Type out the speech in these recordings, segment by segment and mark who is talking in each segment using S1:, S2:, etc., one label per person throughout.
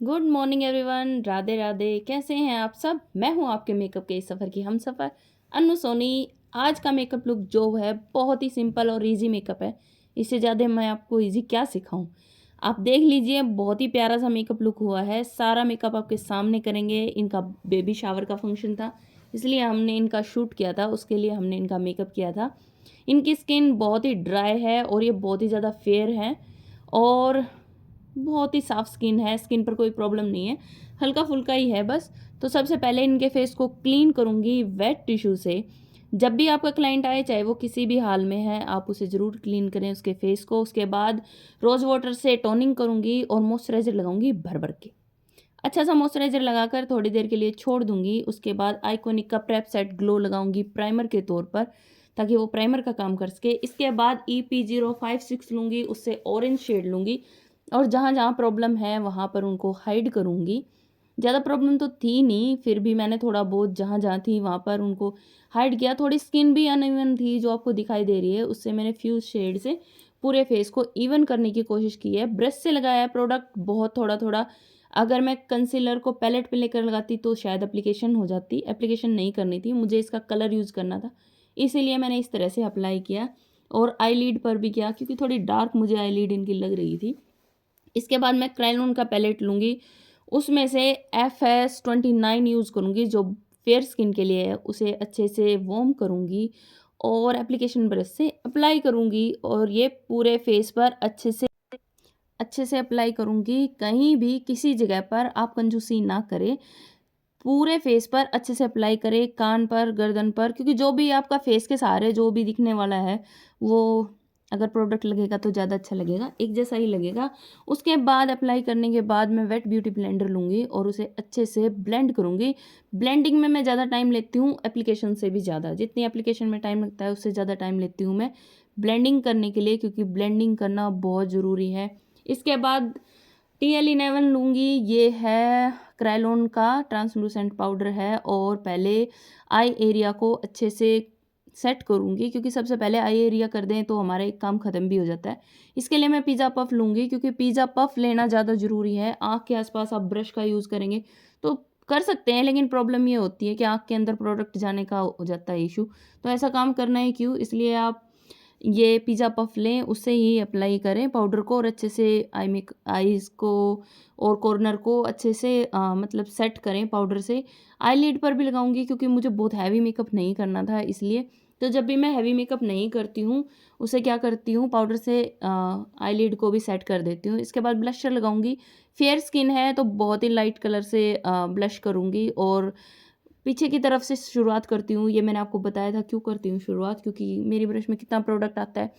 S1: Good morning everyone. Radhe Radhe. कैसे हैं आप सब? मैं हूं आपके मेकअप के इस सफ़र की हमसफ़र अनु सोनी। आज का मेकअप लुक जो है बहुत ही सिंपल और इजी मेकअप है। इससे ज़्यादा मैं आपको इजी क्या सिखाऊं। आप देख लीजिए, बहुत ही प्यारा सा मेकअप लुक हुआ है। सारा मेकअप आपके सामने करेंगे। इनका बेबी शावर का फंक्शन था, इसलिए हमने इनका शूट किया था, उसके लिए हमने इनका मेकअप किया था। इनकी स्किन बहुत ही ड्राई है और ये बहुत ही ज़्यादा फेयर है और बहुत ही साफ़ स्किन है। स्किन पर कोई प्रॉब्लम नहीं है, हल्का फुल्का ही है बस। तो सबसे पहले इनके फेस को क्लीन करूँगी वेट टिश्यू से। जब भी आपका क्लाइंट आए, चाहे वो किसी भी हाल में है, आप उसे ज़रूर क्लीन करें उसके फेस को। उसके बाद रोज़ वाटर से टोनिंग करूँगी और मॉइस्चराइज़र लगाऊंगी भर भर के। अच्छा सा मॉइस्चराइज़र लगाकर थोड़ी देर के लिए छोड़ दूंगी। उसके बाद आइकॉनिक का प्रेप सेट ग्लो लगाऊंगी प्राइमर के तौर पर, ताकि वो प्राइमर का काम कर सके। इसके बाद EP056 लूँगी, उससे ऑरेंज शेड लूँगी और जहाँ जहाँ प्रॉब्लम है वहाँ पर उनको हाइड करूँगी। ज़्यादा प्रॉब्लम तो थी नहीं, फिर भी मैंने थोड़ा बहुत जहाँ जहाँ थी वहाँ पर उनको हाइड किया। थोड़ी स्किन भी अनइवन थी जो आपको दिखाई दे रही है, उससे मैंने फ्यूज शेड से पूरे फेस को इवन करने की कोशिश की है। ब्रश से लगाया है प्रोडक्ट बहुत थोड़ा थोड़ा। अगर मैं कंसीलर को पैलेट पे लेकर लगाती तो शायद एप्लीकेशन हो जाती। एप्लीकेशन नहीं करनी थी, मुझे इसका कलर यूज़ करना था, इसीलिए मैंने इस तरह से अप्लाई किया। और आई लीड पर भी किया, क्योंकि थोड़ी डार्क मुझे आई लीड इनकी लग रही थी। इसके बाद मैं क्रायोन का पैलेट लूँगी, उसमें से FS29 यूज़ करूँगी जो फेयर स्किन के लिए है। उसे अच्छे से वार्म करूँगी और एप्लीकेशन ब्रश से अप्लाई करूँगी और ये पूरे फेस पर अच्छे से अप्लाई करूँगी। कहीं भी किसी जगह पर आप कंजूसी ना करें, पूरे फेस पर अच्छे से अप्लाई करें, कान पर, गर्दन पर, क्योंकि जो भी आपका फेस के सहारे जो भी दिखने वाला है वो अगर प्रोडक्ट लगेगा तो ज़्यादा अच्छा लगेगा, एक जैसा ही लगेगा। उसके बाद अप्लाई करने के बाद मैं वेट ब्यूटी ब्लेंडर लूँगी और उसे अच्छे से ब्लेंड करूँगी। ब्लेंडिंग में मैं ज़्यादा टाइम लेती हूँ एप्लीकेशन से भी ज़्यादा। जितनी एप्लीकेशन में टाइम लगता है उससे ज़्यादा टाइम लेती हूँ मैं ब्लेंडिंग करने के लिए, क्योंकि ब्लेंडिंग करना बहुत ज़रूरी है। इसके बाद TL11 लूँगी। ये है क्रायोन का ट्रांसलूसेंट पाउडर है और पहले आई एरिया को अच्छे से सेट करूँगी, क्योंकि सबसे पहले आई एरिया कर दें तो हमारा एक काम ख़त्म भी हो जाता है। इसके लिए मैं पिज़्ज़ा पफ लूँगी, क्योंकि पिज़्ज़ा पफ लेना ज़्यादा ज़रूरी है। आँख के आसपास आप ब्रश का यूज़ करेंगे तो कर सकते हैं, लेकिन प्रॉब्लम ये होती है कि आँख के अंदर प्रोडक्ट जाने का हो जाता है इशू। तो ऐसा काम करना ही क्यों, इसलिए आप ये पिज़्ज़ा पफ लें, उससे ही अप्लाई करें पाउडर को और अच्छे से आईज़ को और कॉर्नर को अच्छे से मतलब सेट करें पाउडर से। आईलिड पर भी लगाऊंगी, क्योंकि मुझे बहुत हैवी मेकअप नहीं करना था इसलिए। तो जब भी मैं हैवी मेकअप नहीं करती हूँ, उसे क्या करती हूँ, पाउडर से आईलिड को भी सेट कर देती हूँ। इसके बाद ब्लशर लगाऊंगी। फेयर स्किन है तो बहुत ही लाइट कलर से ब्लश करूँगी और पीछे की तरफ से शुरुआत करती हूँ। ये मैंने आपको बताया था क्यों करती हूँ शुरुआत, क्योंकि मेरी ब्रश में कितना प्रोडक्ट आता है,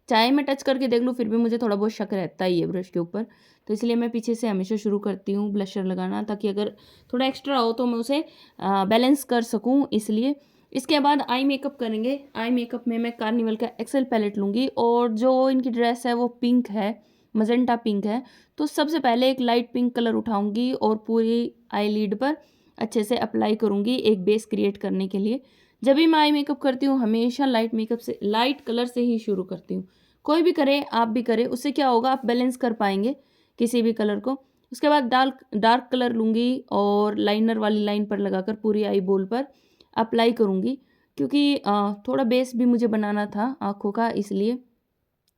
S1: चाहे मैं टच करके देख लूँ फिर भी मुझे थोड़ा बहुत शक रहता ही है ब्रश के ऊपर। तो इसलिए मैं पीछे से हमेशा शुरू करती हूँ ब्लशर लगाना, ताकि अगर थोड़ा एक्स्ट्रा हो तो मैं उसे बैलेंस कर सकूँ, इसलिए। इसके बाद आई मेकअप करेंगे। आई मेकअप में मैं कार्निवल का एक्सेल पैलेट लूँगी और जो इनकी ड्रेस है वो पिंक है, मजेंटा पिंक है। तो सबसे पहले एक लाइट पिंक कलर उठाऊँगी और पूरी आई लीड पर अच्छे से अप्लाई करूँगी एक बेस क्रिएट करने के लिए। जब भी मैं आई मेकअप करती हूँ हमेशा लाइट मेकअप से, लाइट कलर से ही शुरू करती हूँ। कोई भी करे, आप भी करें, उससे क्या होगा, आप बैलेंस कर पाएंगे किसी भी कलर को। उसके बाद डार्क डार्क कलर लूँगी और लाइनर वाली लाइन पर लगाकर पूरी आई बोल पर अप्लाई करूँगी, क्योंकि थोड़ा बेस भी मुझे बनाना था आँखों का, इसलिए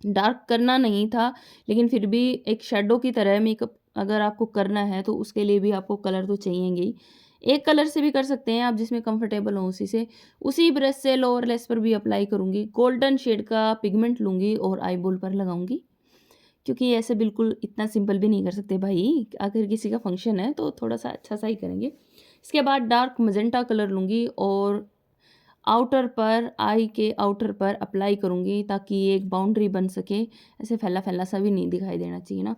S1: डार्क करना नहीं था। लेकिन फिर भी एक शेडो की तरह मेकअप अगर आपको करना है तो उसके लिए भी आपको कलर तो चाहिएंगे ही। एक कलर से भी कर सकते हैं आप, जिसमें कंफर्टेबल हो उसी से। उसी ब्रश से लोअर लेस पर भी अप्लाई करूँगी। गोल्डन शेड का पिगमेंट लूँगी और आई बोल पर लगाऊंगी, क्योंकि ऐसे बिल्कुल इतना सिंपल भी नहीं कर सकते भाई। अगर किसी का फंक्शन है तो थोड़ा सा अच्छा सा ही करेंगे। इसके बाद डार्क मजेंटा कलर लूँगी और आउटर पर, आई के आउटर पर अप्लाई करूँगी, ताकि एक बाउंड्री बन सके। ऐसे फैला फैला सा भी नहीं दिखाई देना चाहिए ना।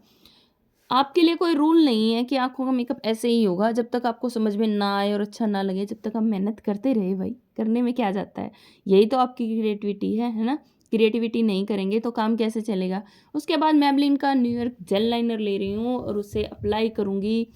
S1: आपके लिए कोई रूल नहीं है कि आँखों का मेकअप ऐसे ही होगा। जब तक आपको समझ में ना आए और अच्छा ना लगे, जब तक आप मेहनत करते रहे भाई, करने में क्या जाता है। यही तो आपकी क्रिएटिविटी है ना। क्रिएटिविटी नहीं करेंगे तो काम कैसे चलेगा। उसके बाद मैबलिन का न्यूयॉर्क जेल लाइनर ले रही हूँ और उसे अप्लाई करूँगी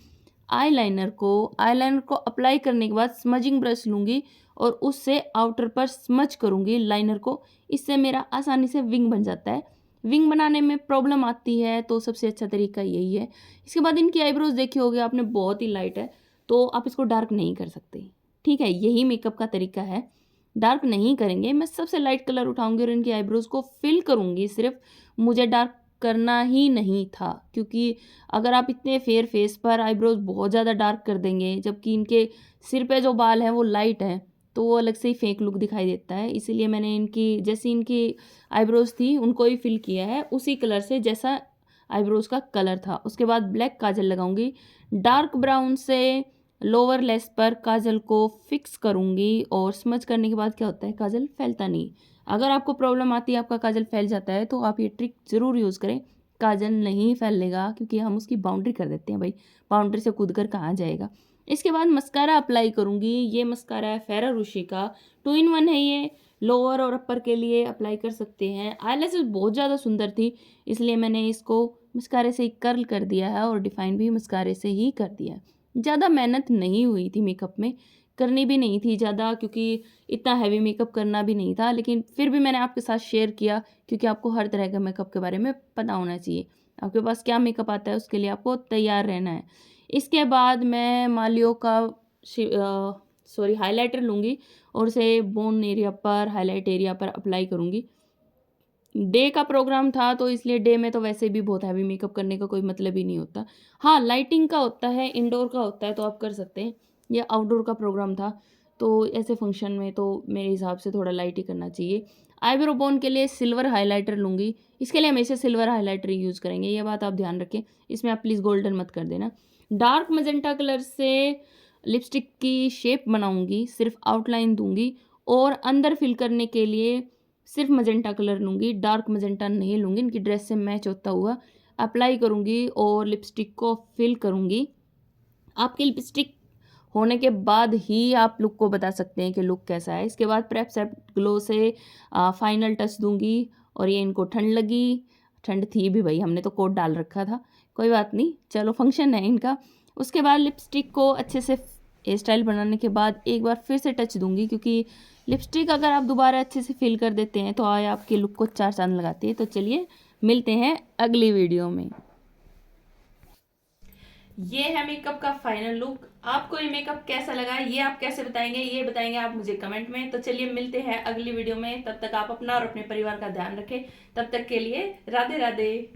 S1: आईलाइनर को अप्लाई करने के बाद स्मजिंग ब्रश लूँगी और उससे आउटर पर स्मज करूँगी लाइनर को। इससे मेरा आसानी से विंग बन जाता है। विंग बनाने में प्रॉब्लम आती है तो सबसे अच्छा तरीका यही है। इसके बाद इनकी आईब्रोज देखी होगी आपने, बहुत ही लाइट है, तो आप इसको डार्क नहीं कर सकते, ठीक है। यही मेकअप का तरीका है, डार्क नहीं करेंगे। मैं सबसे लाइट कलर उठाऊंगी और इनकी आईब्रोज को फिल करूंगी सिर्फ, मुझे डार्क करना ही नहीं था, क्योंकि अगर आप इतने फेयर फेस पर आईब्रोज बहुत ज़्यादा डार्क कर देंगे, जबकि इनके सिर पे जो बाल हैं वो लाइट हैं, तो वो अलग से ही फेक लुक दिखाई देता है। इसीलिए मैंने इनकी जैसी इनकी आईब्रोज थी उनको ही फिल किया है उसी कलर से जैसा आईब्रोज का कलर था। उसके बाद ब्लैक काजल लगाऊंगी, डार्क ब्राउन से लोअर लेस पर काजल को फिक्स करूंगी, और स्मच करने के बाद क्या होता है, काजल फैलता नहीं। अगर आपको प्रॉब्लम आती है आपका काजल फैल जाता है तो आप ये ट्रिक ज़रूर यूज़ करें, काजल नहीं फैलेगा, क्योंकि हम उसकी बाउंड्री कर देते हैं भाई, बाउंड्री से कूद कर कहाँ जाएगा। इसके बाद मस्कारा अप्लाई करूँगी। ये मस्कारा है फेरा रोशी का, 2 in 1 है ये, लोअर और अपर के लिए अप्लाई कर सकते हैं। आईलैशेस बहुत ज़्यादा सुंदर थी, इसलिए मैंने इसको मस्कारे से ही कर्ल कर दिया है और डिफाइन भी मस्कारे से ही कर दिया है। ज़्यादा मेहनत नहीं हुई थी मेकअप में, करनी भी नहीं थी ज़्यादा, क्योंकि इतना हैवी मेकअप करना भी नहीं था, लेकिन फिर भी मैंने आपके साथ शेयर किया, क्योंकि आपको हर तरह का मेकअप के बारे में पता होना चाहिए। आपके पास क्या मेकअप आता है उसके लिए आपको तैयार रहना है। इसके बाद मैं मालियो का हाइलाइटर लूँगी और उसे बोन एरिया पर, हाईलाइट एरिया पर अप्लाई करूँगी। डे का प्रोग्राम था तो इसलिए डे में तो वैसे भी बहुत हैवी मेकअप करने का कोई मतलब ही नहीं होता। हाँ, लाइटिंग का होता है, इंडोर का होता है तो आप कर सकते हैं। ये आउटडोर का प्रोग्राम था, तो ऐसे फंक्शन में तो मेरे हिसाब से थोड़ा लाइट ही करना चाहिए। आईब्रो बोन के लिए सिल्वर हाइलाइटर लूँगी, इसके लिए हमेशा सिल्वर हाइलाइटर यूज़ करेंगे, ये बात आप ध्यान रखें। इसमें आप प्लीज़ गोल्डन मत कर देना। डार्क मजेंटा कलर से लिपस्टिक की शेप बनाऊँगी, सिर्फ आउटलाइन दूँगी, और अंदर फिल करने के लिए सिर्फ मजेंटा कलर लूँगी, डार्क मजेंटा नहीं लूँगी। इनकी ड्रेस से मैच होता हुआ अप्लाई करूँगी और लिपस्टिक को फिल करूँगी। आपकी लिपस्टिक होने के बाद ही आप लुक को बता सकते हैं कि लुक कैसा है। इसके बाद प्रेप सेट ग्लो से फाइनल टच दूँगी, और ये इनको ठंड लगी, ठंड थी भी भाई, हमने तो कोट डाल रखा था, कोई बात नहीं, चलो फंक्शन है इनका। उसके बाद लिपस्टिक को अच्छे से हेयर स्टाइल बनाने के बाद एक बार फिर से टच दूंगी, क्योंकि लिपस्टिक अगर आप दोबारा अच्छे से फिल कर देते हैं तो आए आपके लुक को 4 चांद लगाती है। तो चलिए मिलते हैं अगली वीडियो में। ये है मेकअप का फाइनल लुक। आपको ये मेकअप कैसा लगा ये आप कैसे बताएंगे, ये बताएंगे आप मुझे कमेंट में। तो चलिए मिलते हैं अगली वीडियो में, तब तक आप अपना और अपने परिवार का ध्यान रखें। तब तक के लिए राधे राधे।